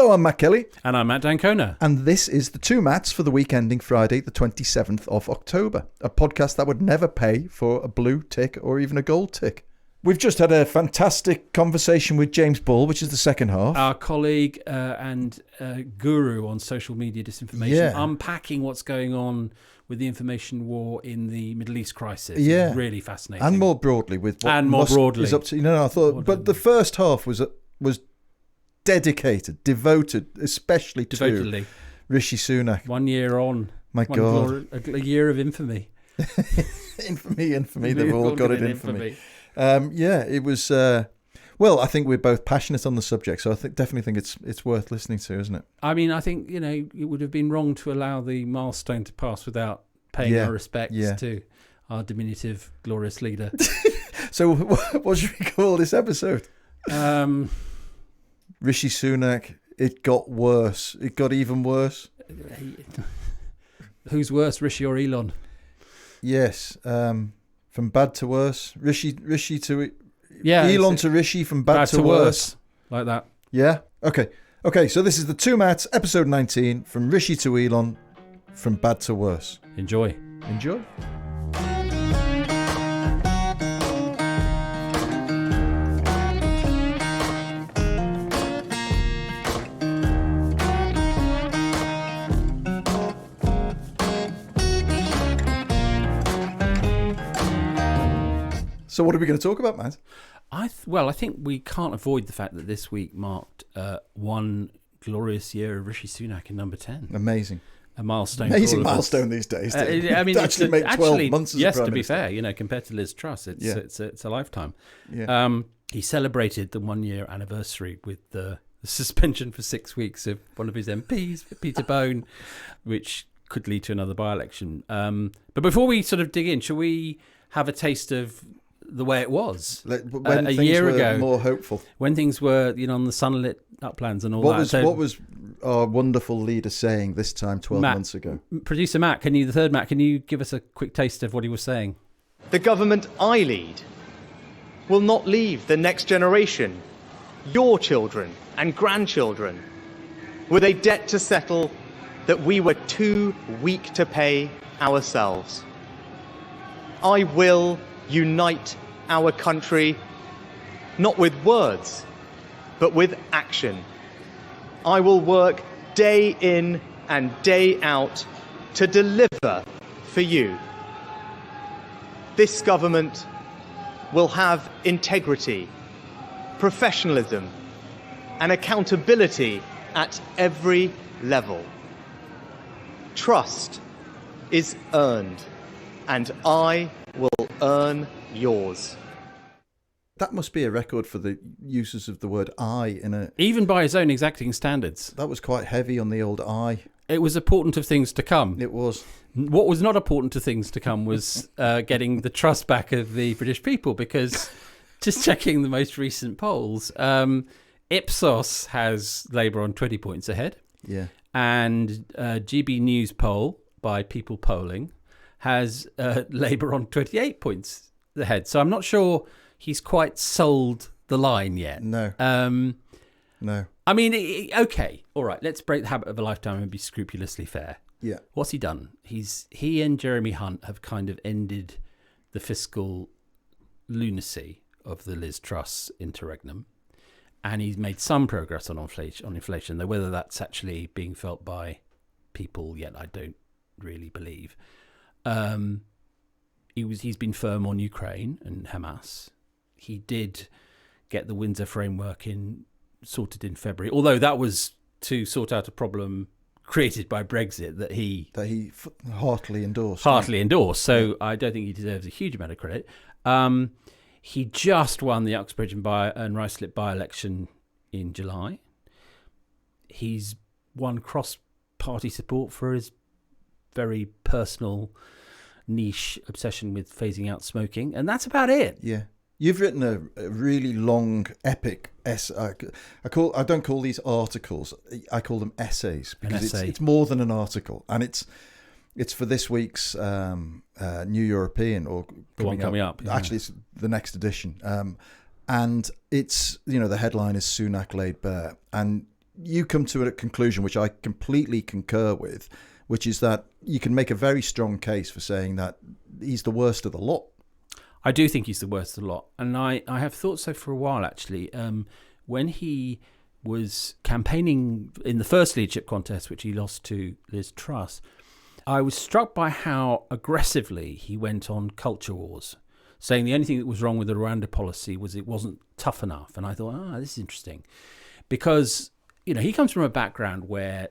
Hello, I'm Matt Kelly. And I'm Matt Dancona. And this is the Two Matts for the week ending Friday, the 27th of October. A podcast that would never pay for a blue tick or even a gold tick. We've just had a fantastic conversation with James Bull, which is the second half. Our colleague and guru on social media disinformation, unpacking what's going on with the information war in the Middle East crisis. Yeah. Really fascinating. And more broadly with what Musk is up to. I thought, but the first half was dedicated, devoted, especially to Rishi Sunak. 1 year on. My God. A year of infamy. infamy. They've all got it infamy. It was. Well, I think we're both passionate on the subject, so I definitely think it's worth listening to, isn't it? I mean, I think it would have been wrong to allow the milestone to pass without paying our respects to our diminutive, glorious leader. So, what should we call this episode? Rishi Sunak. It got worse. It got even worse. Who's worse, Rishi or Elon? Yes. From bad to worse. Rishi to Elon to Rishi, from bad to worse. Like that. Yeah. Okay. So this is the Two Matts, episode 19, from Rishi to Elon, from bad to worse. Enjoy. So what are we going to talk about, Matt? I think we can't avoid the fact that this week marked one glorious year of Rishi Sunak in number 10. Amazing. A milestone. Amazing milestone these days. I mean, actually make 12 months as a Prime to be Minister. fair, compared to Liz Truss, it's a lifetime. Yeah. He celebrated the 1 year anniversary with the suspension for 6 weeks of one of his MPs, Peter Bone, which could lead to another by-election. But before we sort of dig in, shall we have a taste of the way it was when a things year were ago, more hopeful, when things were on the sunlit uplands and all that. What was our wonderful leader saying this time 12 months ago? Producer Matt, can you give us a quick taste of what he was saying? The government I lead will not leave the next generation, your children and grandchildren, with a debt to settle that we were too weak to pay ourselves. I will unite our country, not with words, but with action. I will work day in and day out to deliver for you. This government will have integrity, professionalism, and accountability at every level. Trust is earned, and I will earn yours. That must be a record for the uses of the word I in a... Even by his own exacting standards. That was quite heavy on the old I. It was important of things to come. It was. What was not important to things to come was getting the trust back of the British people, because just checking the most recent polls, Ipsos has Labour on 20 points ahead. Yeah. And GB News poll by People Polling has Labour on 28 points ahead. So I'm not sure he's quite sold the line yet. No. No. I mean, okay, all right, let's break the habit of a lifetime and be scrupulously fair. Yeah. What's he done? He and Jeremy Hunt have kind of ended the fiscal lunacy of the Liz Truss interregnum, and he's made some progress on inflation, though whether that's actually being felt by people yet, I don't really believe. He's been firm on Ukraine and Hamas. He did get the Windsor framework sorted in February, although that was to sort out a problem created by Brexit that he heartily endorsed. So I don't think he deserves a huge amount of credit. He just won the Uxbridge and Ruislip by-election in July. He's won cross-party support for his very personal niche obsession with phasing out smoking, and that's about it. Yeah. You've written a really long, epic essay. I don't call these articles. I call them essays, because it's more than an article, and it's for this week's New European, or the one coming up. Yeah. Actually, it's the next edition, and it's the headline is Sunak laid bare, and you come to a conclusion which I completely concur with, which is that you can make a very strong case for saying that he's the worst of the lot. I do think he's the worst of the lot. And I have thought so for a while, actually. When he was campaigning in the first leadership contest, which he lost to Liz Truss, I was struck by how aggressively he went on culture wars, saying the only thing that was wrong with the Rwanda policy was it wasn't tough enough. And I thought, this is interesting. Because, he comes from a background where,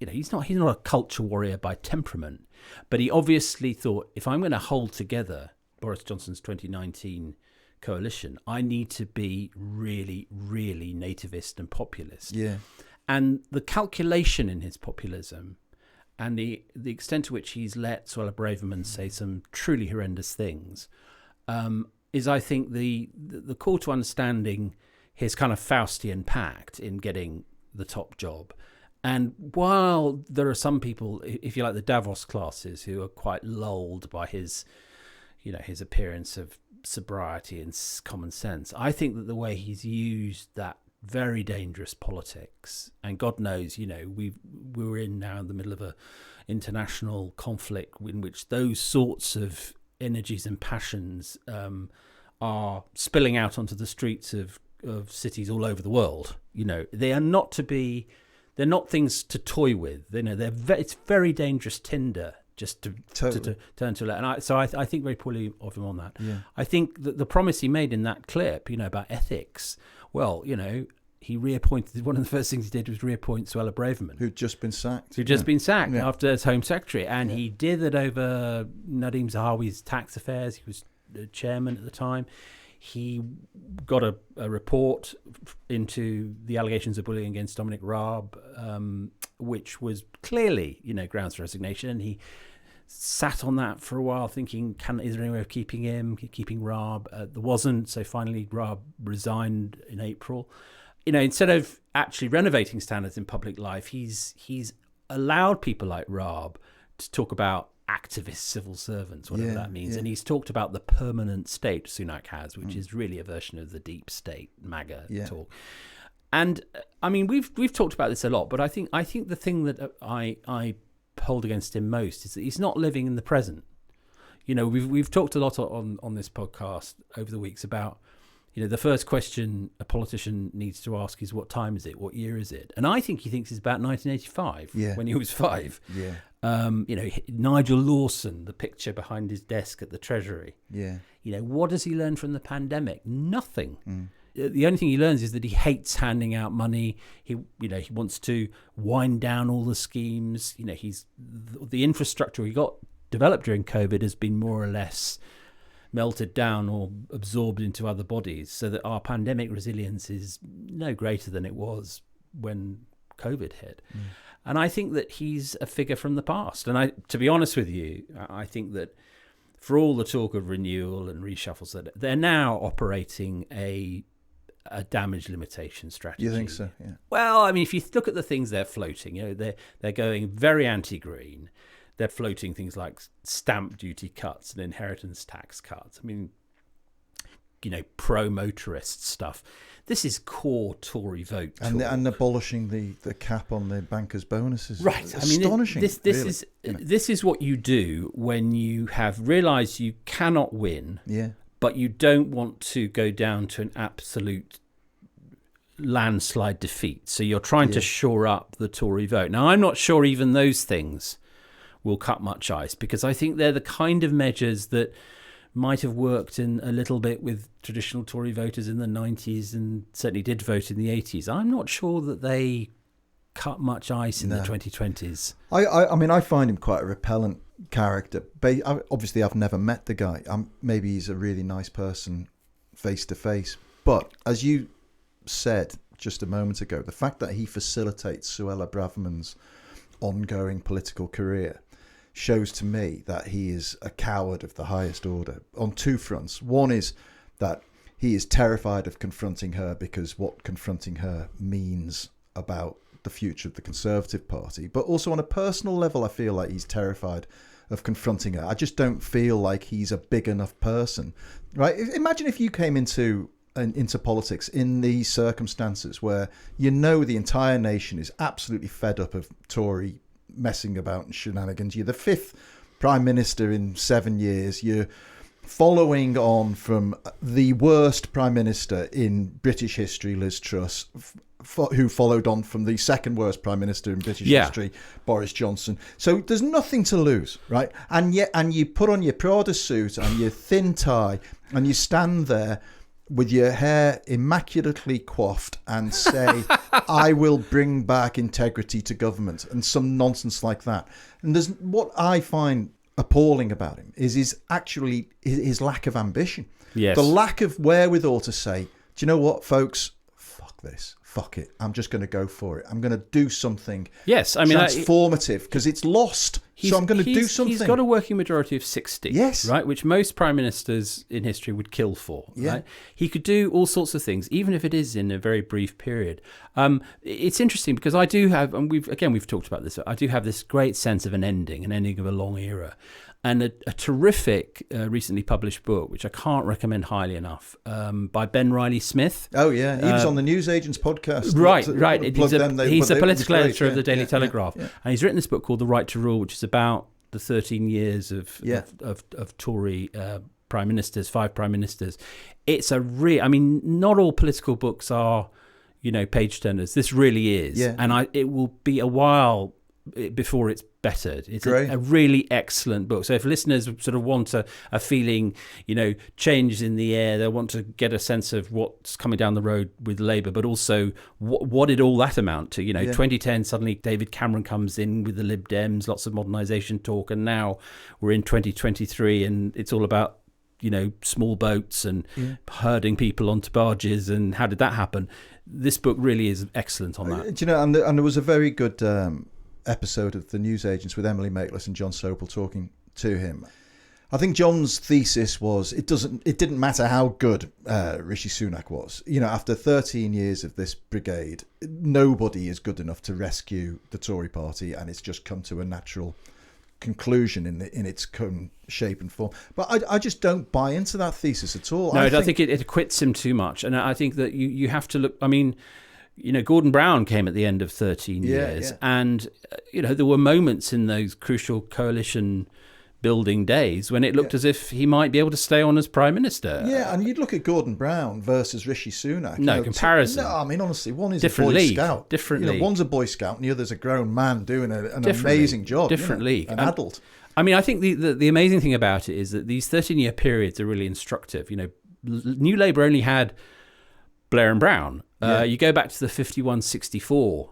he's not a culture warrior by temperament, but he obviously thought, if I'm going to hold together Boris Johnson's 2019 coalition, I need to be really, really nativist and populist. Yeah. And the calculation in his populism and the extent to which he's let Suella Braverman say some truly horrendous things is, I think, the call to understanding his kind of Faustian pact in getting the top job. And while there are some people, if you like, the Davos classes, who are quite lulled by his appearance of sobriety and common sense, I think that the way he's used that very dangerous politics, and God knows, we were now in the middle of a international conflict in which those sorts of energies and passions are spilling out onto the streets of cities all over the world. They are not to be. They're not things to toy with. It's very dangerous tinder just to turn to. And I think very poorly of him on that. Yeah. I think that the promise he made in that clip, about ethics, well, he reappointed. One of the first things he did was reappoint Suella Braverman, who'd just been sacked. After as Home Secretary, and he did it over Nadeem Zahawi's tax affairs. He was the chairman at the time. He got a report into the allegations of bullying against Dominic Raab, which was clearly, grounds for resignation. And he sat on that for a while thinking, is there any way of keeping Raab? There wasn't. So finally, Raab resigned in April. Instead of actually renovating standards in public life, he's allowed people like Raab to talk about activist civil servants, whatever that means. Yeah. And he's talked about the permanent state Sunak has, which is really a version of the deep state MAGA talk. And I mean, we've talked about this a lot, but I think the thing that I hold against him most is that he's not living in the present. We've talked a lot on this podcast over the weeks about, the first question a politician needs to ask is, what time is it? What year is it? And I think he thinks it's about 1985 when he was 5. Yeah. Nigel Lawson, the picture behind his desk at the Treasury. Yeah. What does he learn from the pandemic? Nothing. The only thing he learns is that he hates handing out money. He wants to wind down all the schemes. The infrastructure he got developed during COVID has been more or less melted down or absorbed into other bodies, so that our pandemic resilience is no greater than it was when COVID hit. And I think that he's a figure from the past. And to be honest with you, I think that for all the talk of renewal and reshuffles, that they're now operating a damage limitation strategy. You think so? Yeah. Well, I mean, if you look at the things they're floating, they're going very anti-green. They're floating things like stamp duty cuts and inheritance tax cuts. I mean, pro-motorist stuff. This is core Tory vote talk. And abolishing the cap on the bankers' bonuses. Right. Astonishing. This is what you do when you have realised you cannot win, but you don't want to go down to an absolute landslide defeat. So you're trying to shore up the Tory vote. Now, I'm not sure even those things will cut much ice, because I think they're the kind of measures that might have worked in a little bit with traditional Tory voters in the 90s and certainly did vote in the 80s. I'm not sure that they cut much ice in the 2020s. I mean, I find him quite a repellent character. Obviously, I've never met the guy. Maybe he's a really nice person face to face. But as you said just a moment ago, the fact that he facilitates Suella Braverman's ongoing political career shows to me that he is a coward of the highest order on two fronts. One is that he is terrified of confronting her because what confronting her means about the future of the Conservative Party. But also on a personal level, I feel like he's terrified of confronting her. I just don't feel like he's a big enough person, right? Imagine if you came into into politics in these circumstances where the entire nation is absolutely fed up of Tory messing about and shenanigans. You're the 5th Prime Minister in 7 years. You're following on from the worst Prime Minister in British history, Liz Truss, who followed on from the second worst Prime Minister in British history, Boris Johnson. So there's nothing to lose, right? And you put on your Prada suit and your thin tie and you stand there with your hair immaculately coiffed and say, I will bring back integrity to government, and some nonsense like that. And there's what I find appalling about him is his lack of ambition. Yes. The lack of wherewithal to say, do you know what, folks? Fuck this. Fuck it. I'm just going to go for it. I'm going to do something transformative because it's lost. So I'm going to do something. He's got a working majority of 60. Yes. Right? Which most prime ministers in history would kill for. Yeah. Right? He could do all sorts of things, even if it is in a very brief period. It's interesting because I do have, and we've talked about this, I do have this great sense of an ending of a long era. And a terrific recently published book, which I can't recommend highly enough, by Ben Riley Smith. Oh, yeah. He was on the Newsagents podcast. Right. He's a political political editor of the Daily Yeah. Telegraph. And he's written this book called The Right to Rule, which is about the 13 years of Tory prime ministers, 5 prime ministers. It's not all political books are, page turners. This really is. Yeah. And it will be a while before it's bettered. It's a really excellent book. So if listeners sort of want a feeling, changes in the air, they want to get a sense of what's coming down the road with Labour, but also what did all that amount to? 2010, suddenly David Cameron comes in with the Lib Dems, lots of modernisation talk, and now we're in 2023 and it's all about small boats and herding people onto barges, and how did that happen? This book really is excellent on that. And there was a very good episode of the Newsagents with Emily Maitlis and John Sopel talking to him. I think John's thesis was it didn't matter how good Rishi Sunak was. After 13 years of this brigade, nobody is good enough to rescue the Tory party, and it's just come to a natural conclusion in its current shape and form. But I just don't buy into that thesis at all. No, I think it acquits him too much, and I think that you have to look. I mean, Gordon Brown came at the end of 13 years, and there were moments in those crucial coalition building days when it looked as if he might be able to stay on as Prime Minister. Yeah, and you'd look at Gordon Brown versus Rishi Sunak. No comparison. No, I mean, honestly, one is different a Boy league. Scout. Different league. One's a Boy Scout and the other's a grown man doing an amazing job. Different league. An adult. I mean, I think the amazing thing about it is that these 13-year periods are really instructive. New Labour only had Blair and Brown. You go back to the 51-64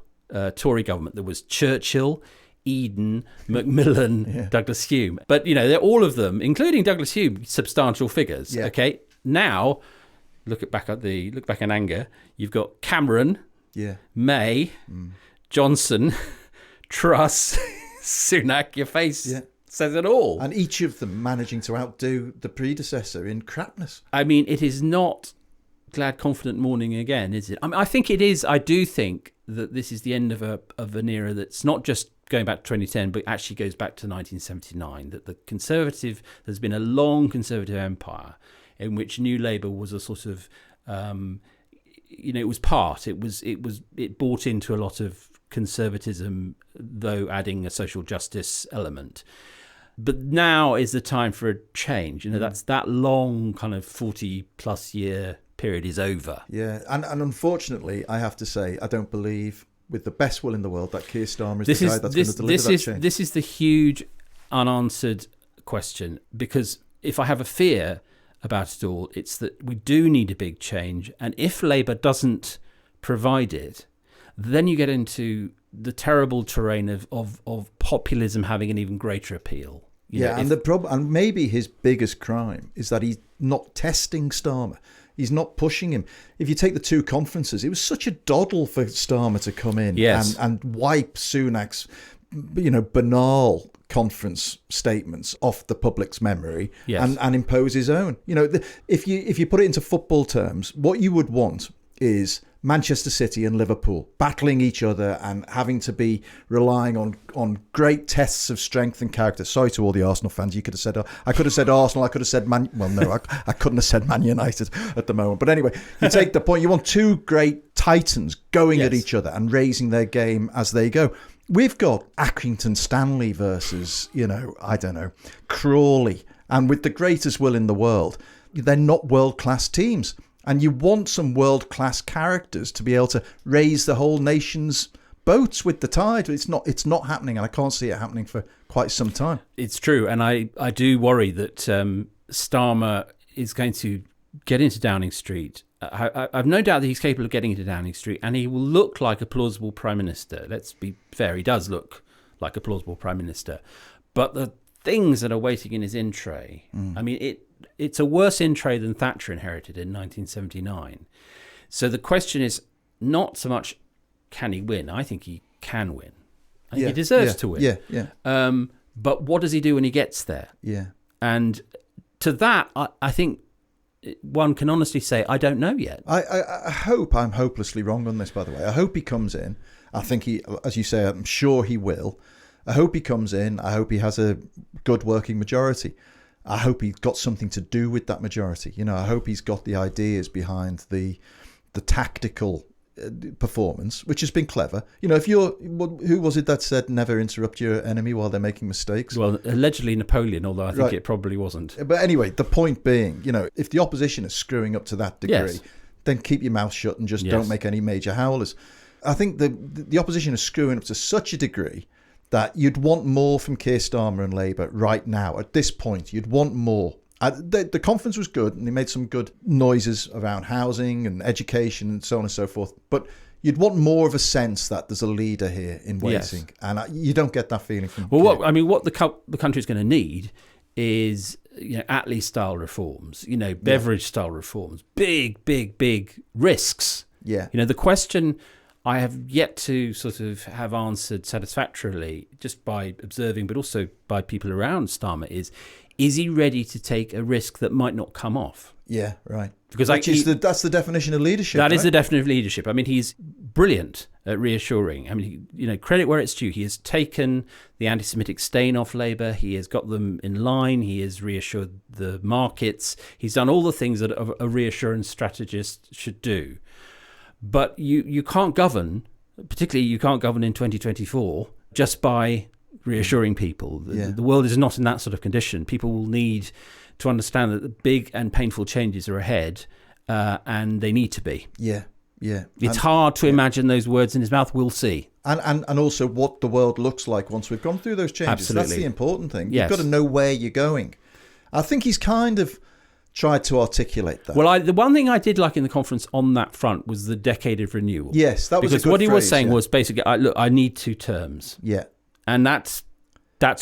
Tory government. There was Churchill, Eden, Macmillan, Douglas Hume. But, they're all of them, including Douglas Hume, substantial figures. Yeah. Okay. Now, look back in anger. You've got Cameron, May, Johnson, Truss, Sunak. Your face says it all. And each of them managing to outdo the predecessor in crapness. I mean, it is not glad, confident morning again, is it? I mean, I think it is. I do think that this is the end of an era that's not just going back to 2010, but actually goes back to 1979. That there's been a long conservative empire in which New Labour was a sort of, it was part. It bought into a lot of conservatism, though adding a social justice element. But now is the time for a change. That's that long kind of 40+ year period is over. Yeah, and unfortunately, I have to say, I don't believe, with the best will in the world, that Keir Starmer is the guy that's going to deliver that change. This is the huge unanswered question, because if I have a fear about it all, it's that we do need a big change, and if Labour doesn't provide it, then you get into the terrible terrain of populism having an even greater appeal. And maybe his biggest crime is that he's not testing Starmer. He's not pushing him. If you take the two conferences, it was such a doddle for Starmer to come in and wipe Sunak's, banal conference statements off the public's memory and impose his own. If you put it into football terms, what you would want is Manchester City and Liverpool battling each other and having to be relying on great tests of strength and character. Sorry to all the Arsenal fans. You could have said, I could have said Arsenal. I could have said Man. Well, no, I couldn't have said Man United at the moment. But anyway, you take the point. You want two great titans going at each other and raising their game as they go. We've got Accrington Stanley versus, I don't know, Crawley. And with the greatest will in the world, they're not world-class teams. And you want some world-class characters to be able to raise the whole nation's boats with the tide. It's not happening, and I can't see it happening for quite some time. It's true, and I do worry that Starmer is going to get into Downing Street. I've no doubt that he's capable of getting into Downing Street, and he will look like a plausible Prime Minister. Let's be fair, he does look like a plausible Prime Minister. But the things that are waiting in his in tray, I mean, it's a worse in tray than Thatcher inherited in 1979. So the question is not so much can he win. I think he can win. I think he deserves to win. But what does he do when he gets there? Yeah. And to that, I think one can honestly say, I don't know yet. I hope I'm hopelessly wrong on this, by the way. I hope he comes in. I think he, as you say, I'm sure he will. I hope he comes in. I hope he has a good working majority. I hope he's got something to do with that majority. I hope he's got the ideas behind the tactical performance, which has been clever. If who was it that said never interrupt your enemy while they're making mistakes? Well, allegedly Napoleon, although I think it probably wasn't. But anyway, the point being, if the opposition is screwing up to that degree, then keep your mouth shut and just don't make any major howlers. I think the opposition is screwing up to such a degree that you'd want more from Keir Starmer and Labour right now. At this point, you'd want more. The conference was good, and they made some good noises around housing and education and so on and so forth. But you'd want more of a sense that there's a leader here in waiting, and you don't get that feeling from. Well, what the country's going to need is Attlee-style reforms, Beveridge-style reforms, big risks. Yeah. The question I have yet to sort of have answered satisfactorily, just by observing, but also by people around Starmer, is he ready to take a risk that might not come off? Yeah, right. Because that's the definition of leadership. That is the definition of leadership. I mean, he's brilliant at reassuring. I mean, credit where it's due. He has taken the anti-Semitic stain off Labour. He has got them in line. He has reassured the markets. He's done all the things that a reassurance strategist should do. But you can't govern, particularly you can't govern in 2024, just by reassuring people. The world is not in that sort of condition. People will need to understand that the big and painful changes are ahead, and they need to be. Yeah. It's hard to imagine those words in his mouth. We'll see. And also what the world looks like once we've gone through those changes. Absolutely. That's the important thing. You've got to know where you're going. I think he's kind of tried to articulate that. Well, the one thing I did like in the conference on that front was the decade of renewal. Yes, that was a good phrase. Because what he was saying was basically, I need two terms. Yeah. And that's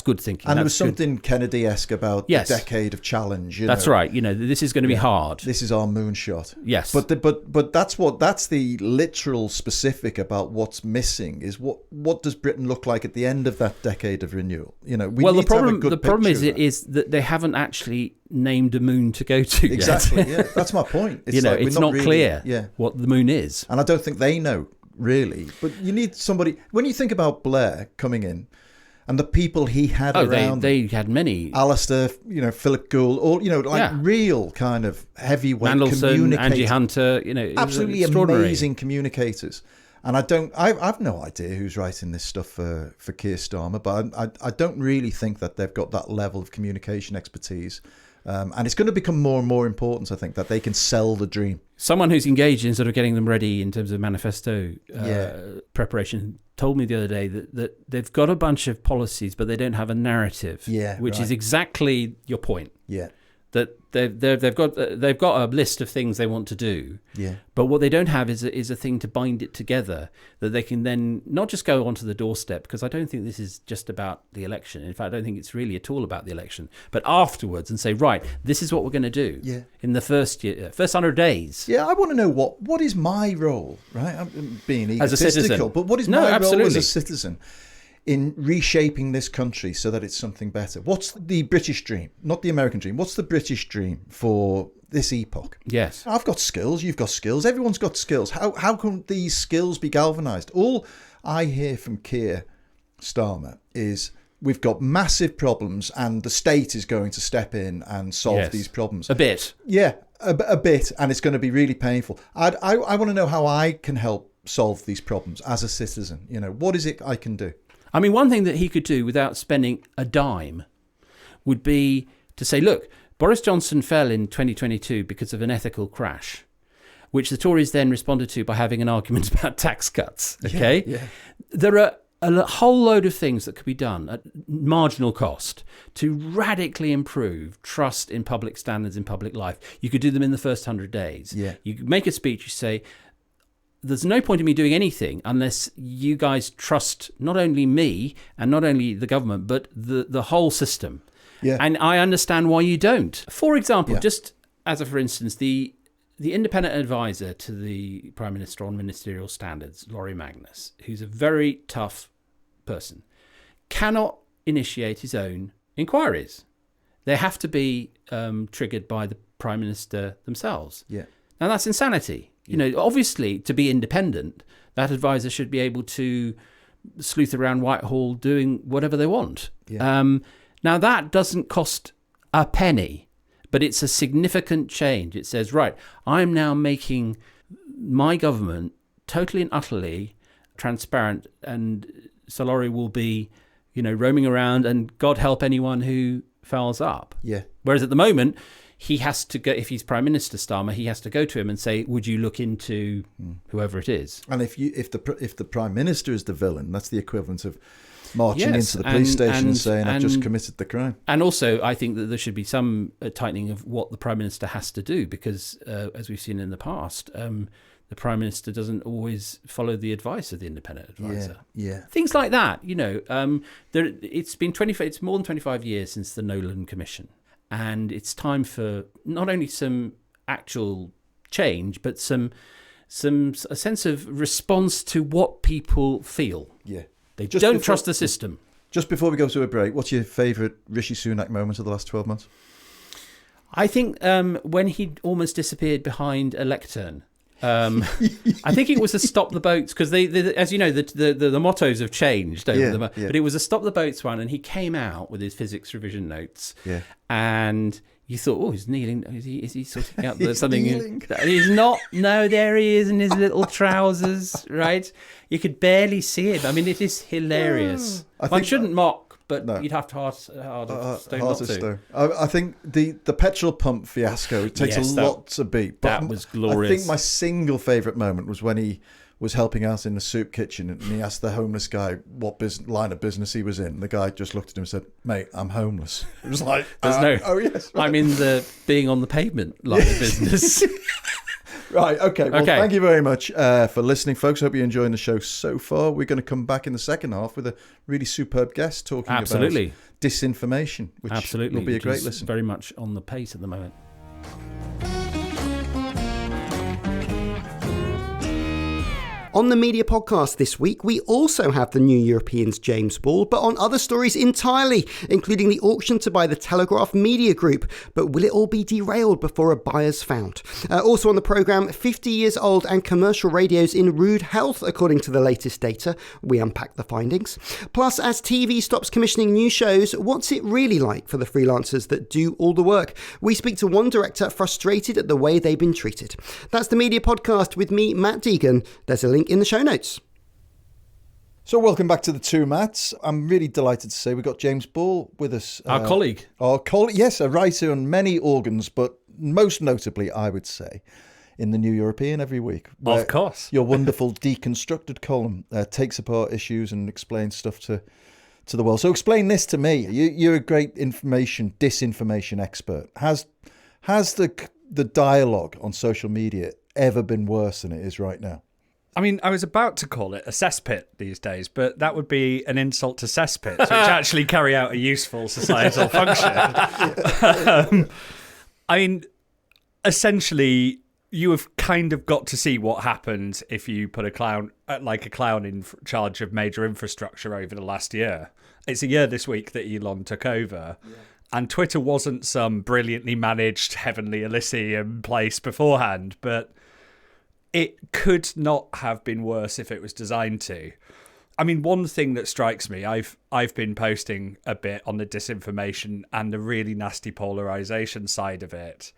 good thinking. And there was something Kennedy-esque about the decade of challenge. That's right. This is going to be hard. This is our moonshot. Yes. But that's the literal specific about what's missing is what does Britain look like at the end of that decade of renewal? The problem is that they haven't actually named a moon to go to. Exactly. Yeah. That's my point. It's not really clear what the moon is. And I don't think they know really. But you need somebody. When you think about Blair coming in, and the people he had around, they had many. Alistair, Philip Gould, all real kind of heavyweight communicators. Angie Hunter, absolutely amazing communicators. And I've no idea who's writing this stuff for Keir Starmer, but I don't really think that they've got that level of communication expertise. And it's going to become more and more important, I think, that they can sell the dream. Someone who's engaged in sort of getting them ready in terms of manifesto preparation told me the other day that they've got a bunch of policies, but they don't have a narrative, which is exactly your point. Yeah. That they've got a list of things they want to do, but what they don't have is a thing to bind it together that they can then not just go onto the doorstep, because I don't think this is just about the election. In fact, I don't think it's really at all about the election, but afterwards and say, right, this is what we're going to do in the first 100 days. Yeah, I want to know what is my role, right? I'm being egotistical, as a citizen, but what is my role as a citizen in reshaping this country so that it's something better? What's the British dream, not the American dream? What's the British dream for this epoch. Yes. I've got skills, you've got skills, everyone's got skills. How can these skills be galvanised? All I hear from Keir Starmer is we've got massive problems and the state is going to step in and solve these problems. A bit. Yeah, a bit, and it's going to be really painful. I want to know how I can help solve these problems as a citizen. You know, what is it I can do? I mean, one thing that he could do without spending a dime would be to say, look, Boris Johnson fell in 2022 because of an ethical crash, which the Tories then responded to by having an argument about tax cuts. Okay? Yeah. There are a whole load of things that could be done at marginal cost to radically improve trust in public standards in public life. You could do them in the first 100 days. Yeah. You could make a speech, you say, there's no point in me doing anything unless you guys trust not only me and not only the government, but the whole system. Yeah. And I understand why you don't. For example, just as a for instance, the independent advisor to the Prime Minister on ministerial standards, Laurie Magnus, who's a very tough person, cannot initiate his own inquiries. They have to be triggered by the Prime Minister themselves. Yeah. Now, that's insanity. You know, obviously, to be independent, that advisor should be able to sleuth around Whitehall doing whatever they want. Yeah. Now, that doesn't cost a penny, but it's a significant change. It says, right, I'm now making my government totally and utterly transparent, and Solari will be, you know, roaming around, and God help anyone who fouls up. Yeah. Whereas at the moment, he has to go, if he's Prime Minister Starmer, he has to go to him and say, would you look into whoever it is? And if the Prime Minister is the villain, that's the equivalent of marching into the police station and saying, I've just committed the crime. And also, I think that there should be some tightening of what the Prime Minister has to do, because as we've seen in the past, the Prime Minister doesn't always follow the advice of the independent advisor. Yeah. Things like that, you know. It's more than 25 years since the Nolan Commission. And it's time for not only some actual change, but a sense of response to what people feel. Yeah. They don't trust the system. Just before we go to a break, what's your favourite Rishi Sunak moment of the last 12 months? I think when he almost disappeared behind a lectern. I think it was a stop the boats, because they as you know, the mottos have changed over but it was a stop the boats one, and he came out with his physics revision notes, and you thought, oh, he's kneeling. Is he sorting out something? He's not. No, there he is in his little trousers, right? You could barely see him. I mean, it is hilarious. One shouldn't mock, but you'd have to heart of stone not to. I think the petrol pump fiasco takes a lot to beat. But that was glorious. I think my single favourite moment was when he was helping out in the soup kitchen, and he asked the homeless guy what line of business he was in. The guy just looked at him and said, "Mate, I'm homeless." It was like, oh yes, right. I'm in the being on the pavement line of business. Right, okay. Well, thank you very much for listening, folks. Hope you're enjoying the show so far. We're going to come back in the second half with a really superb guest talking about disinformation, which will be a great listen. Very much on the pace at the moment. On the Media Podcast this week, we also have the New Europeans James Ball, but on other stories entirely, including the auction to buy the Telegraph Media Group. But will it all be derailed before a buyer's found? Also on the programme, 50 years old and commercial radios in rude health, according to the latest data. We unpack the findings. Plus, as TV stops commissioning new shows, what's it really like for the freelancers that do all the work? We speak to one director frustrated at the way they've been treated. That's the Media Podcast with me, Matt Deegan. There's a link in the show notes. So welcome back to the Two Matts. I'm really delighted to say we've got James Ball with us. Our colleague. Yes, a writer on many organs, but most notably, I would say, in the New European every week. Of course. Your wonderful deconstructed column takes apart issues and explains stuff to the world. So explain this to me. You're a great disinformation expert. Has the dialogue on social media ever been worse than it is right now? I mean, I was about to call it a cesspit these days, but that would be an insult to cesspits, which actually carry out a useful societal function. I mean, essentially, you have kind of got to see what happens if you put a clown in charge of major infrastructure over the last year. It's a year this week that Elon took over. Yeah. And Twitter wasn't some brilliantly managed Heavenly Elysium place beforehand, but it could not have been worse if it was designed to. I mean, one thing that strikes me, I've been posting a bit on the disinformation and the really nasty polarization side of it,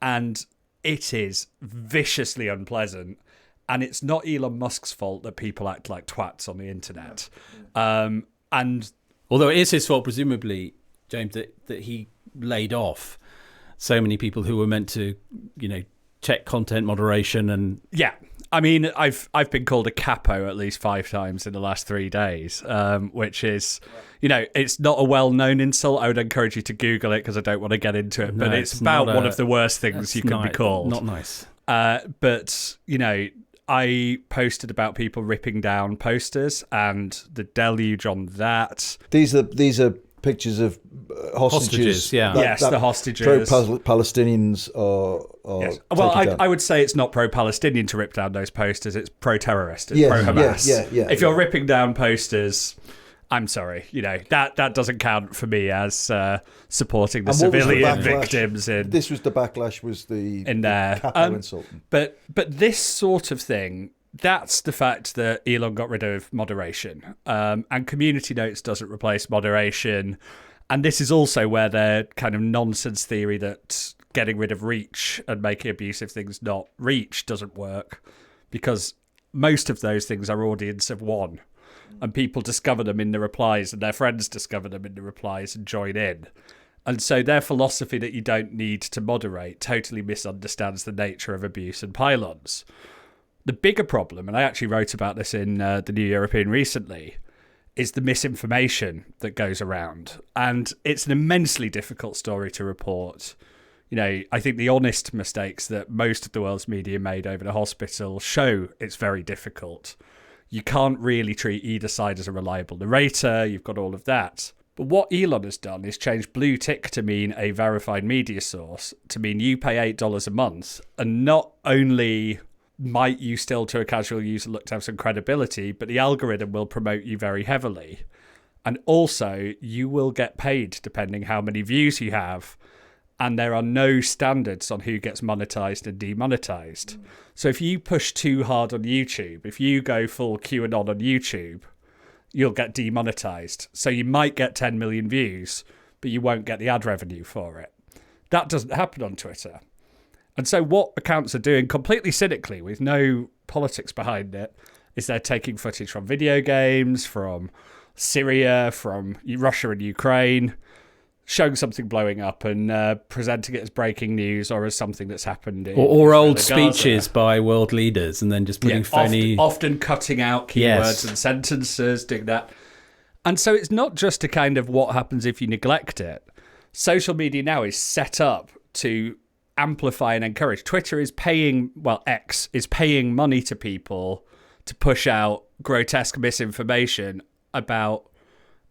and it is viciously unpleasant. And it's not Elon Musk's fault that people act like twats on the internet. And although it is his fault, presumably, James, that he laid off so many people who were meant to, check content moderation and... Yeah. I mean, I've been called a capo at least 5 times in the last 3 days, which is, it's not a well-known insult. I would encourage you to Google it because I don't want to get into it. But it's about one of the worst things you can be called. Not nice. But, I posted about people ripping down posters and the deluge on that. These are pictures of hostages. Yeah. The hostages. Pro-Palestinians are yes. Well, I would say it's not pro-Palestinian to rip down those posters. It's pro-terrorist. It's pro-Hamas. If you're ripping down posters, I'm sorry. That doesn't count for me as supporting the civilian victims. This was the backlash. Was the capo insult? But this sort of thing. That's the fact that Elon got rid of moderation. And community notes doesn't replace moderation. And this is also where their kind of nonsense theory that getting rid of reach and making abusive things not reach doesn't work, because most of those things are audience of one. And people discover them in the replies, and their friends discover them in the replies and join in. And so their philosophy that you don't need to moderate totally misunderstands the nature of abuse and pylons. The bigger problem, and I actually wrote about this in the New European recently, is the misinformation that goes around. And it's an immensely difficult story to report. I think the honest mistakes that most of the world's media made over the hospital show it's very difficult. You can't really treat either side as a reliable narrator. You've got all of that. But what Elon has done is change blue tick to mean a verified media source, to mean you pay $8 a month. And not only might you still, to a casual user, look to have some credibility, but the algorithm will promote you very heavily. And also, you will get paid depending how many views you have. And there are no standards on who gets monetized and demonetized. So if you push too hard on YouTube, if you go full QAnon on YouTube, you'll get demonetized. So you might get 10 million views, but you won't get the ad revenue for it. That doesn't happen on Twitter. And so what accounts are doing completely cynically, with no politics behind it, is they're taking footage from video games, from Syria, from Russia and Ukraine, showing something blowing up and presenting it as breaking news or as something that's happened in or old speeches by world leaders, and then just putting phony... Often cutting out keywords and sentences, doing that. And so it's not just a kind of what happens if you neglect it. Social media now is set up to amplify and encourage. Twitter is paying, X is paying money to people to push out grotesque misinformation about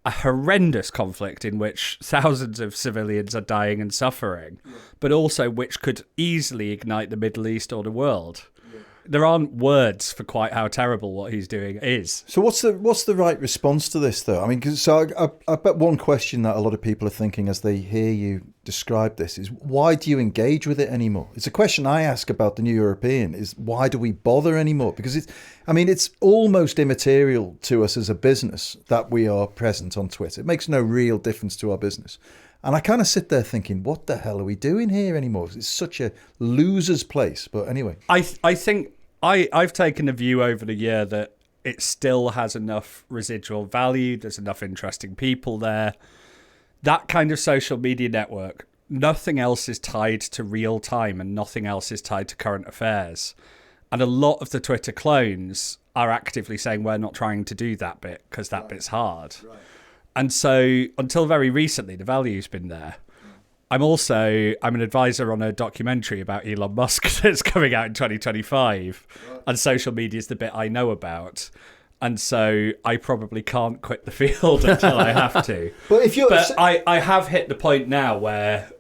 a horrendous conflict in which thousands of civilians are dying and suffering, but also which could easily ignite the Middle East or the world. There aren't words for quite how terrible what he's doing is. So what's the right response to this, though? I mean, I bet one question that a lot of people are thinking as they hear you describe this is, why do you engage with it anymore? It's a question I ask about the New European, is why do we bother anymore? Because it's almost immaterial to us as a business that we are present on Twitter. It makes no real difference to our business. And I kind of sit there thinking, what the hell are we doing here anymore? It's such a loser's place. But anyway. I think I've taken a view over the year that it still has enough residual value. There's enough interesting people there. That kind of social media network, nothing else is tied to real time and nothing else is tied to current affairs. And a lot of the Twitter clones are actively saying we're not trying to do that bit because that bit's hard. Right. And so until very recently, the value's been there. I'm an advisor on a documentary about Elon Musk that's coming out in 2025. Right. And social media is the bit I know about. And so I probably can't quit the field until I have to. But I have hit the point now where,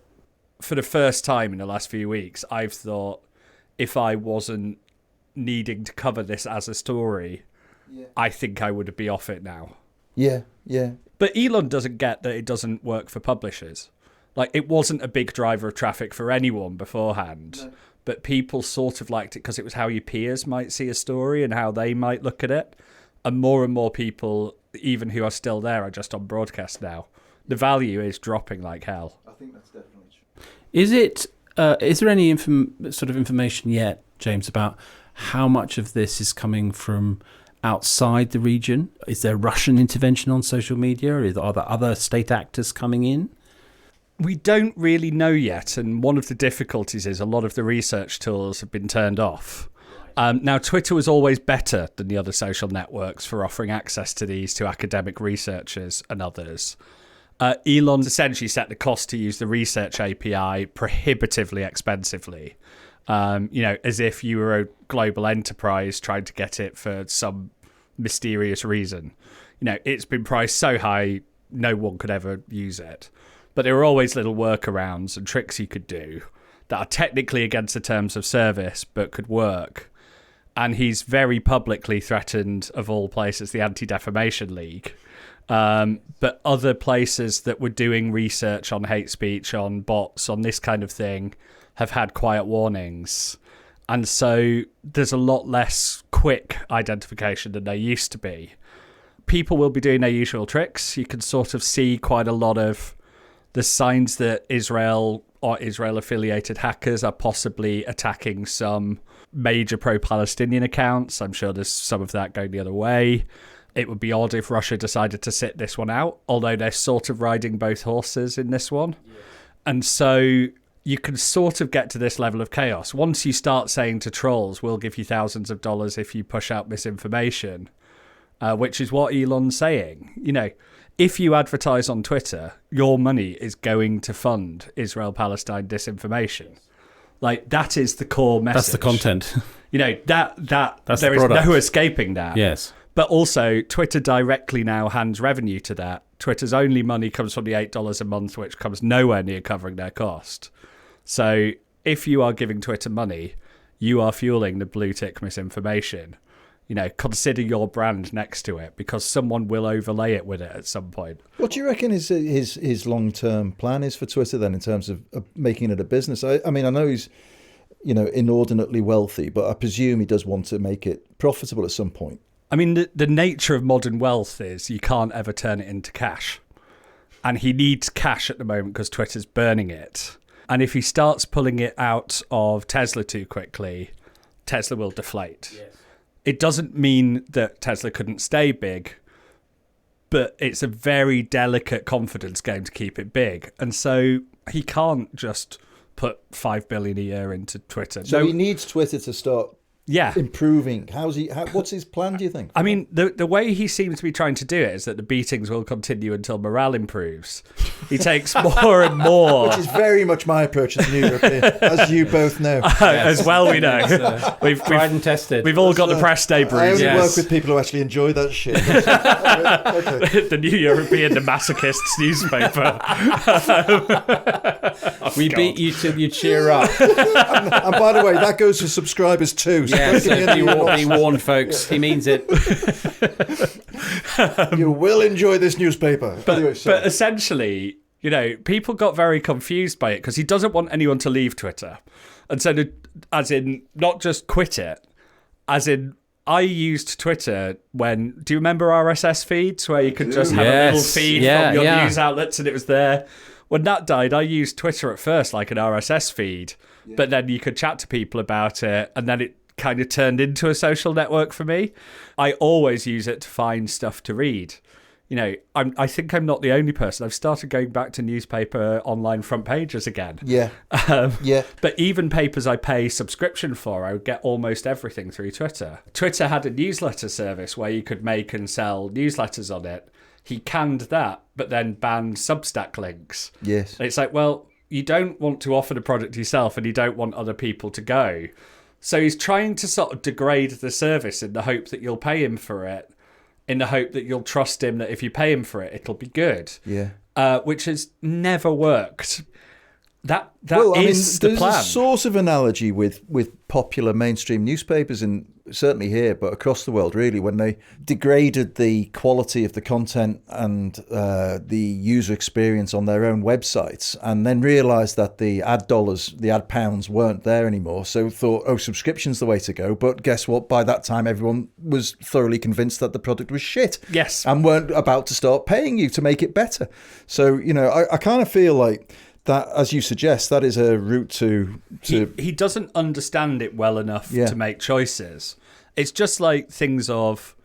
for the first time in the last few weeks, I've thought, if I wasn't needing to cover this as a story, I think I would be off it now. Yeah. But Elon doesn't get that it doesn't work for publishers. Like, it wasn't a big driver of traffic for anyone beforehand. No. But people sort of liked it because it was how your peers might see a story and how they might look at it. And more people, even who are still there, are just on broadcast now. The value is dropping like hell. I think that's definitely true. Is there any sort of information yet, James, about how much of this is coming from outside the region? Is there Russian intervention on social media? Are there other state actors coming in? We don't really know yet, and one of the difficulties is a lot of the research tools have been turned off. Now, Twitter was always better than the other social networks for offering access to these to academic researchers and others. Elon's essentially set the cost to use the research API prohibitively expensively, as if you were a global enterprise trying to get it for some mysterious reason. It's been priced so high, no one could ever use it. But there are always little workarounds and tricks you could do that are technically against the terms of service, but could work. And he's very publicly threatened, of all places, the Anti-Defamation League. But other places that were doing research on hate speech, on bots, on this kind of thing, have had quiet warnings. And so there's a lot less quick identification than there used to be. People will be doing their usual tricks. You can sort of see quite a lot of the signs that Israel or Israel-affiliated hackers are possibly attacking some major pro-Palestinian accounts. I'm sure there's some of that going the other way. It would be odd if Russia decided to sit this one out, although they're sort of riding both horses in this one. Yeah. And so you can sort of get to this level of chaos. Once you start saying to trolls, we'll give you thousands of dollars if you push out misinformation, which is what Elon's saying. If you advertise on Twitter, your money is going to fund Israel-Palestine disinformation. Like, that is the core message. That's the content. That's there is no escaping that. Yes. But also, Twitter directly now hands revenue to that. Twitter's only money comes from the $8 a month, which comes nowhere near covering their cost. So if you are giving Twitter money, you are fueling the blue tick misinformation. Consider your brand next to it, because someone will overlay it with it at some point. What do you reckon his long-term plan is for Twitter then, in terms of making it a business? I mean, I know he's, inordinately wealthy, but I presume he does want to make it profitable at some point. I mean, the nature of modern wealth is you can't ever turn it into cash. And he needs cash at the moment because Twitter's burning it. And if he starts pulling it out of Tesla too quickly, Tesla will deflate. Yes. It doesn't mean that Tesla couldn't stay big, but it's a very delicate confidence game to keep it big. And so he can't just put $5 billion a year into Twitter. So he needs Twitter to start improving. What's his plan, do you think? I mean, the way he seems to be trying to do it is that the beatings will continue until morale improves. He takes more and more. Which is very much my approach as an European, as you both know. As well we know. We've tried and tested. We've all got the press day bruise. I only work with people who actually enjoy that shit. Okay. The New European, the masochists newspaper. We beat you till you cheer up. And by the way, that goes for subscribers too. So yeah, so he warned folks. He means it. You will enjoy this newspaper. But essentially, people got very confused by it because he doesn't want anyone to leave Twitter. And so, as in, not just quit it, as in, I used Twitter when, do you remember RSS feeds where you could just have a little feed from your news outlets and it was there? When that died, I used Twitter at first like an RSS feed, but then you could chat to people about it, and then it kind of turned into a social network for me. I always use it to find stuff to read. I think I'm not the only person. I've started going back to newspaper online front pages again. Yeah. But even papers I pay subscription for, I would get almost everything through Twitter. Twitter had a newsletter service where you could make and sell newsletters on it. He canned that, but then banned Substack links. Yes. And it's like, well, you don't want to offer the product yourself and you don't want other people to go. So he's trying to sort of degrade the service in the hope that you'll pay him for it, in the hope that you'll trust him that if you pay him for it, it'll be good. Yeah. Which has never worked. That well, is the plan. There's a sort of analogy with popular mainstream newspapers, and certainly here, but across the world, really, when they degraded the quality of the content and the user experience on their own websites, and then realised that the ad dollars, the ad pounds weren't there anymore. So thought, oh, subscription's the way to go. But guess what? By that time, everyone was thoroughly convinced that the product was shit. Yes. And weren't about to start paying you to make it better. So, you know, I kind of feel like that, as you suggest, that is a route to... He doesn't understand it well enough to make choices. It's just like things of,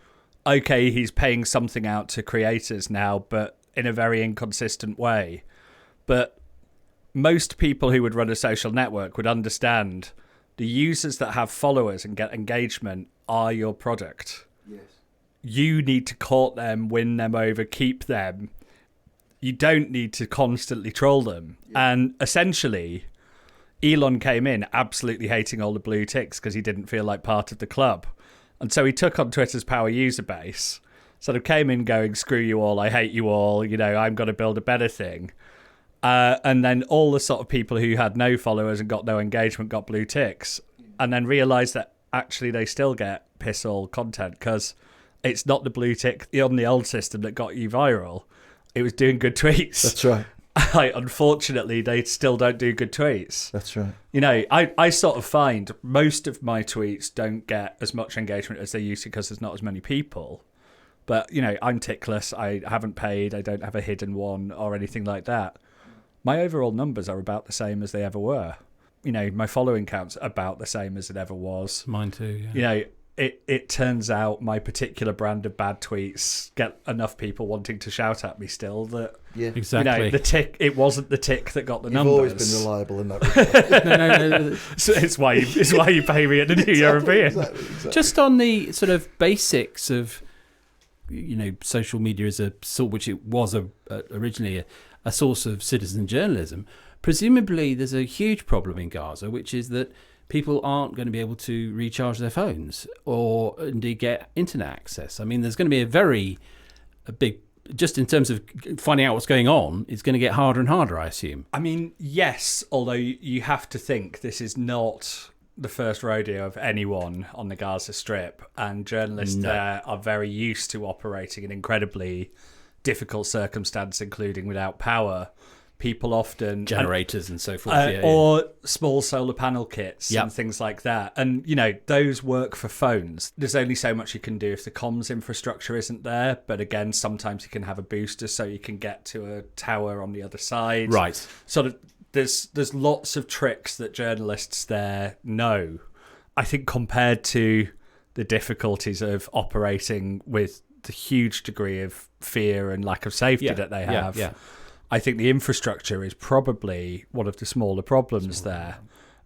okay, he's paying something out to creators now, but in a very inconsistent way. But most people who would run a social network would understand the users that have followers and get engagement are your product. Yes. You need to court them, win them over, keep them. You don't need to constantly troll them. Yeah. And essentially, Elon came in absolutely hating all the blue ticks because he didn't feel like part of the club. And so he took on Twitter's power user base, sort of came in going, screw you all, I hate you all, you know, I'm going to build a better thing. And then all the sort of people who had no followers and got no engagement got blue ticks, and then realised that actually they still get piss all content because it's not the blue tick on the old system that got you viral. It was doing good tweets. That's right. Unfortunately, they still don't do good tweets. That's right. You know, I sort of find most of my tweets don't get as much engagement as they used to because there's not as many people. But, you know, I'm tickless. I haven't paid. I don't have a hidden one or anything like that. My overall numbers are about the same as they ever were. You know, my following count's about the same as it ever was. Mine too, yeah. You know, it turns out my particular brand of bad tweets get enough people wanting to shout at me still that, exactly. You know, the tick, it wasn't the tick that got the You've numbers. You've always been reliable in that regard. No. So it's why you pay me at the New European. Exactly. Just on the sort of basics of, you know, social media as a sort, which it was originally a source of citizen journalism. Presumably, there's a huge problem in Gaza, which is that people aren't going to be able to recharge their phones or indeed get internet access. I mean, there's going to be a big, just in terms of finding out what's going on, it's going to get harder and harder, I assume. I mean, yes, although you have to think this is not the first rodeo of anyone on the Gaza Strip, and journalists there are very used to operating in incredibly difficult circumstances, including without power. People often... Generators and so forth. Or small solar panel kits and things like that. And, you know, those work for phones. There's only so much you can do if the comms infrastructure isn't there. But again, sometimes you can have a booster so you can get to a tower on the other side. Right. Sort of, there's lots of tricks that journalists there know. I think compared to the difficulties of operating with the huge degree of fear and lack of safety that they have... I think the infrastructure is probably one of the smaller problems there.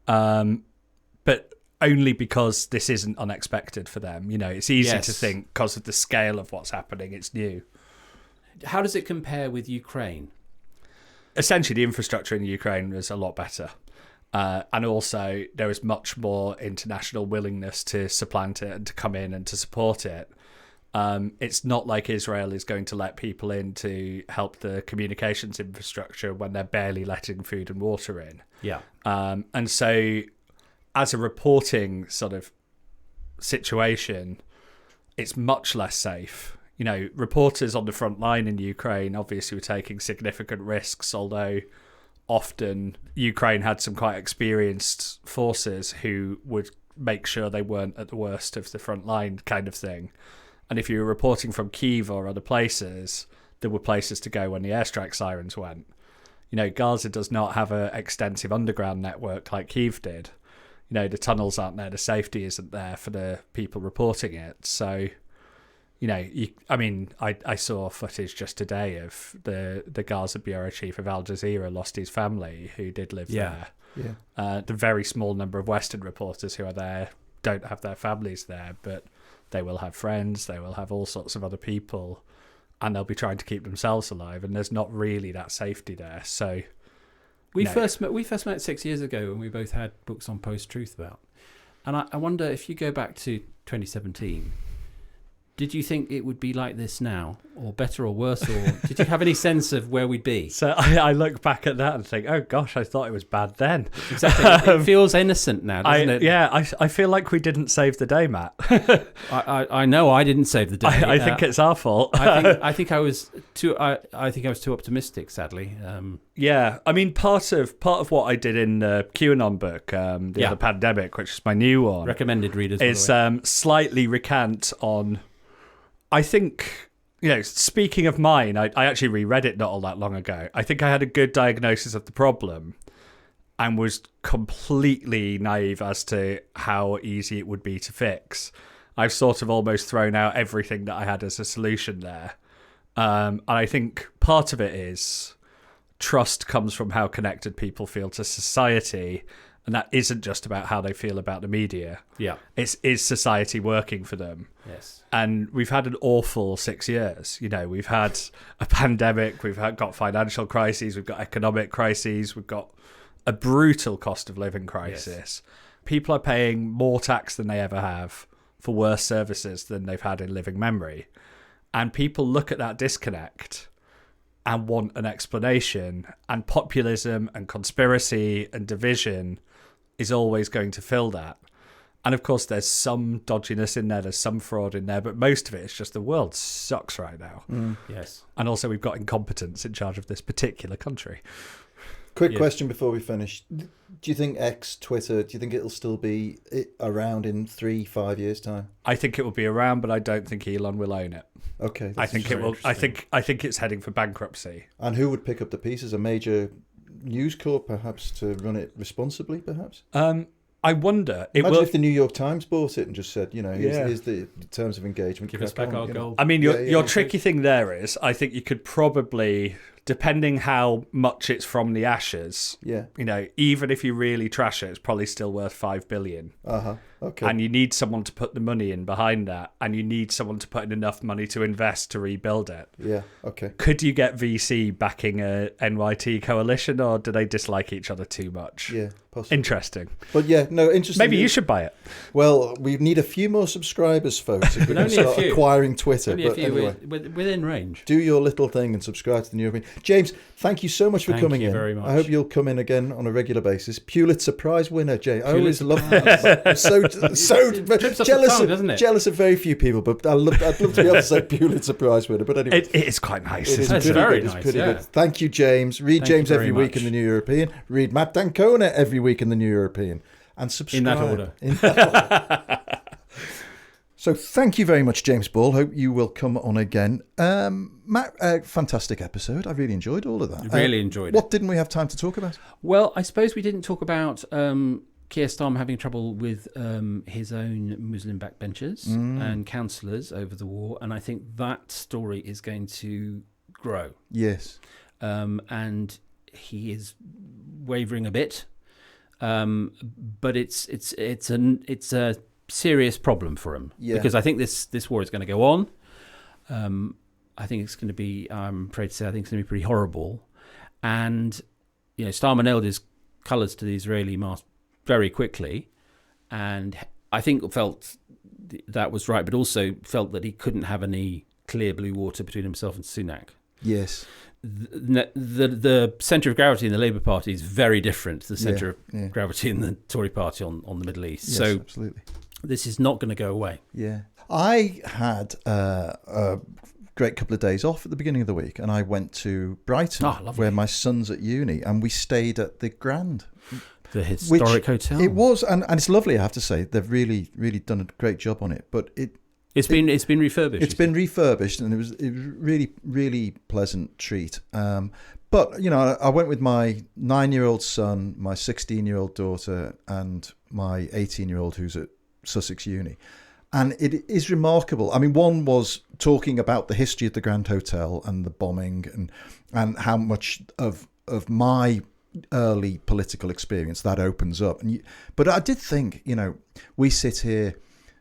But only because this isn't unexpected for them. You know, it's easy to think because of the scale of what's happening, it's new. How does it compare with Ukraine? Essentially, the infrastructure in Ukraine is a lot better. And also, there is much more international willingness to supplant it and to come in and to support it. It's not like Israel is going to let people in to help the communications infrastructure when they're barely letting food and water in. Yeah. And so as a reporting sort of situation, it's much less safe. You know, reporters on the front line in Ukraine obviously were taking significant risks, although often Ukraine had some quite experienced forces who would make sure they weren't at the worst of the front line kind of thing. And if you were reporting from Kyiv or other places, there were places to go when the airstrike sirens went. You know, Gaza does not have an extensive underground network like Kyiv did. You know, the tunnels aren't there, the safety isn't there for the people reporting it. So, you know, I saw footage just today of the Gaza bureau chief of Al Jazeera lost his family who did live there. Yeah. The very small number of Western reporters who are there don't have their families there, but they will have friends, they will have all sorts of other people, and they'll be trying to keep themselves alive, and there's not really that safety there. So we first met 6 years ago when we both had books on post-truth about. And I wonder if you go back to 2017, did you think it would be like this now, or better or worse, or did you have any sense of where we'd be? So I look back at that and think, oh gosh, I thought it was bad then. Exactly. It feels innocent now, doesn't it? Yeah, I feel like we didn't save the day, Matt. I know I didn't save the day. I think it's our fault. I think I was too optimistic, sadly. Yeah, I mean, part of what I did in the QAnon book, the other pandemic, which is my new one, recommended readers, is slightly recant on. I think, speaking of mine, I actually reread it not all that long ago. I think I had a good diagnosis of the problem and was completely naive as to how easy it would be to fix. I've sort of almost thrown out everything that I had as a solution there. And I think part of it is trust comes from how connected people feel to society. And that isn't just about how they feel about the media. Yeah. Is society working for them? Yes. And we've had an awful 6 years. We've had a pandemic, got financial crises, we've got economic crises, we've got a brutal cost of living crisis. Yes. People are paying more tax than they ever have for worse services than they've had in living memory. And people look at that disconnect and want an explanation. And populism and conspiracy and division is always going to fill that. And of course, there's some dodginess in there, there's some fraud in there, but most of it is just the world sucks right now. Yes. And also we've got incompetence in charge of this particular country. Quick question before we finish. Do you think Twitter, do you think it'll still be around in 3-5 years' time? I think it will be around, but I don't think Elon will own it. Okay. I think it will. I think it's heading for bankruptcy. And who would pick up the pieces? A major News Corp, perhaps, to run it responsibly, perhaps? I wonder. Imagine if the New York Times bought it and just said, here's the terms of engagement. Give us back our gold. I mean, your tricky thing there is, I think you could probably, depending how much it's from the ashes, even if you really trash it, it's probably still worth $5 billion. Okay. And you need someone to put the money in behind that, and you need someone to put in enough money to invest to rebuild it. Yeah, okay. Could you get VC backing a NYT coalition, or do they dislike each other too much? Yeah, possibly. Interesting. But interesting. Maybe you should buy it. Well, we need a few more subscribers, folks, if we're going to start acquiring Twitter. Only a few, anyway, within range. Do your little thing and subscribe to the New European. James, thank you so much for coming in. Thank you very much. I hope you'll come in again on a regular basis. Pulitzer Prize winner, James. I always love that. I'm so jealous of very few people, but I'd love to be able to say Pulitzer Prize winner. But anyway, it is quite nice. It's very nice. It's pretty good. Thank you, James. Read James every week in the New European. Read Matt D'Ancona every week in the New European, and subscribe in that order. So thank you very much, James Ball. Hope you will come on again. Matt, fantastic episode. I really enjoyed all of that. Really enjoyed it. What didn't we have time to talk about? Well, I suppose we didn't talk about Keir Starmer having trouble with his own Muslim backbenchers and councillors over the war. And I think that story is going to grow. Yes. And he is wavering a bit. But it's a serious problem for him, because I think this war is going to go on. I think it's going to be, I'm afraid to say, I think it's going to be pretty horrible. And Starmer nailed his colours to the Israeli mast very quickly, and I think felt that was right, but also felt that he couldn't have any clear blue water between himself and Sunak. Yes. The centre of gravity in the Labour Party is very different to the centre of gravity in the Tory Party on the Middle East. Yes, so absolutely. This is not going to go away. Yeah. I had a great couple of days off at the beginning of the week, and I went to Brighton, where my son's at uni, and we stayed at the Grand. The historic hotel. It was, and it's lovely, I have to say. They've really, really done a great job on it. But it's been refurbished. It's been refurbished, and it was really, really pleasant treat. But I went with my 9-year-old son, my 16-year-old daughter, and my 18-year-old who's at Sussex Uni. And it is remarkable. I mean, one was talking about the history of the Grand Hotel and the bombing and how much of my early political experience that opens up. But I did think, we sit here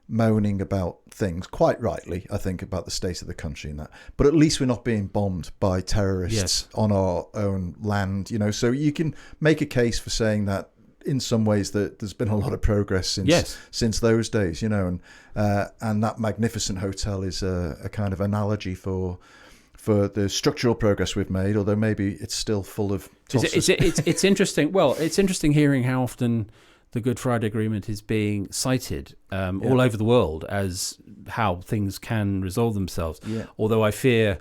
moaning about things, quite rightly, I think, about the state of the country and that. But at least we're not being bombed by terrorists on our own land, So you can make a case for saying that in some ways that there's been a lot of progress since those days, and that magnificent hotel is a kind of analogy for the structural progress we've made, although maybe it's still full of tosses. It's interesting. Well, it's interesting hearing how often the Good Friday Agreement is being cited all over the world as how things can resolve themselves. Yeah. Although I fear,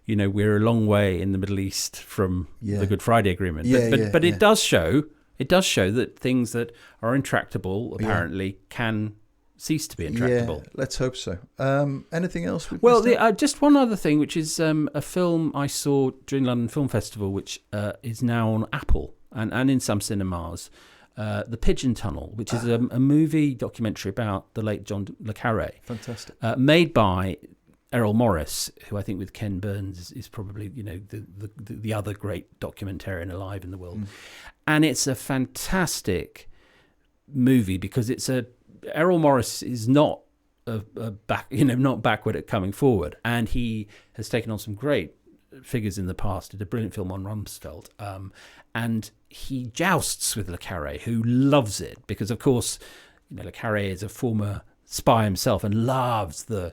we're a long way in the Middle East from the Good Friday Agreement. But it does show that things that are intractable apparently can cease to be intractable. Yeah, let's hope so. Anything else? Just one other thing, which is a film I saw during London Film Festival, which is now on Apple and in some cinemas. The Pigeon Tunnel, which is a movie documentary about the late John le Carré. Fantastic. Made by Errol Morris, who I think with Ken Burns is probably the other great documentarian alive in the world. And it's a fantastic movie because Errol Morris is not not backward at coming forward, and he has taken on some great figures in the past. Did a brilliant film on Rumsfeld, and he jousts with le Carré, who loves it because, of course, le Carré is a former spy himself and loves the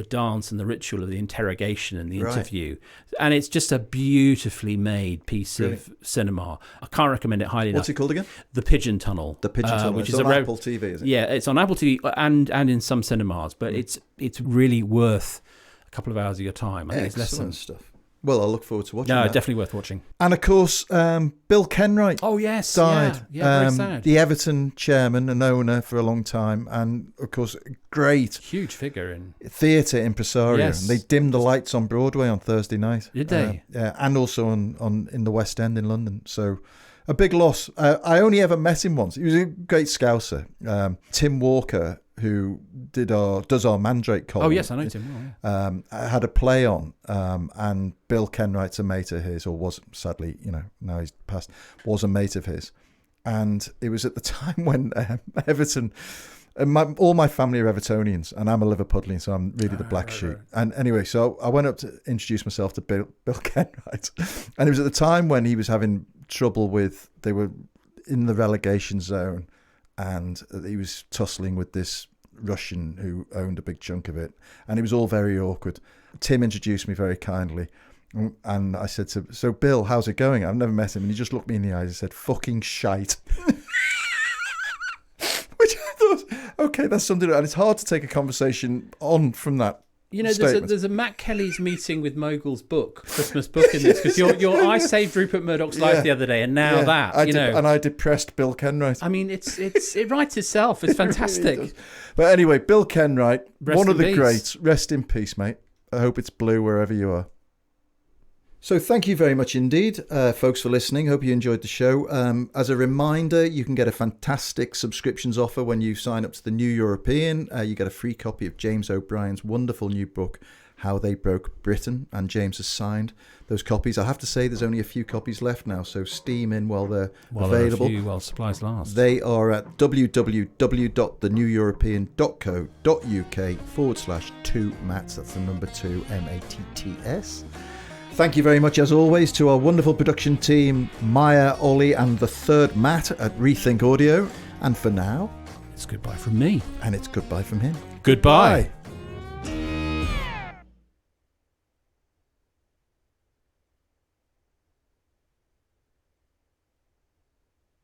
dance and the ritual of the interrogation and the interview. And it's just a beautifully made piece of cinema. I can't recommend it highly enough. What's it called again? The Pigeon Tunnel. The Pigeon Tunnel. Which is on Apple TV, is it? Yeah, it's on Apple TV and in some cinemas, but it's really worth a couple of hours of your time. I think it's less than stuff. Well, I'll look forward to watching that. No, definitely worth watching. And of course, Bill Kenwright died. Yeah, very sad. The Everton chairman and owner for a long time, and of course, huge figure in theatre impresario. Yes. And they dimmed the lights on Broadway on Thursday night. Did they? Yeah, and also on in the West End in London. So a big loss. I only ever met him once. He was a great Scouser. Tim Walker, who does our Mandrake column. Oh yes, I know Tim well. Yeah. Had a play on, and Bill Kenwright's a mate of his, or was, sadly, now he's passed, was a mate of his, and it was at the time when Everton. All my family are Evertonians, and I'm a Liverpudlian, so I'm really the black sheep. Right. And anyway, so I went up to introduce myself to Bill Kenwright, and it was at the time when he was having trouble they were in the relegation zone, and he was tussling with this Russian who owned a big chunk of it, and it was all very awkward. Tim introduced me very kindly, and I said so Bill, how's it going? I've never met him, and he just looked me in the eyes and said, fucking shite. Which I thought, okay, that's something, and it's hard to take a conversation on from that. There's a Matt Kelly's meeting with Mogul's book, Christmas book in this, because I saved Rupert Murdoch's life the other day, and now and I depressed Bill Kenwright. I mean, it writes itself. It's fantastic. Really but anyway, Bill Kenwright, one of the peace. greats. Rest in peace, mate. I hope it's blue wherever you are. So thank you very much indeed, folks, for listening. Hope you enjoyed the show. As a reminder, you can get a fantastic subscriptions offer when you sign up to the New European. You get a free copy of James O'Brien's wonderful new book, How They Broke Britain, and James has signed those copies. I have to say there's only a few copies left now, so steam in while they're available. While supplies last. They are at www.theneweuropean.co.uk/2matts. That's the number 2, MATTS. Thank you very much, as always, to our wonderful production team, Maya, Ollie, and the third Matt at Rethink Audio. And for now, it's goodbye from me. And it's goodbye from him. Goodbye. Bye.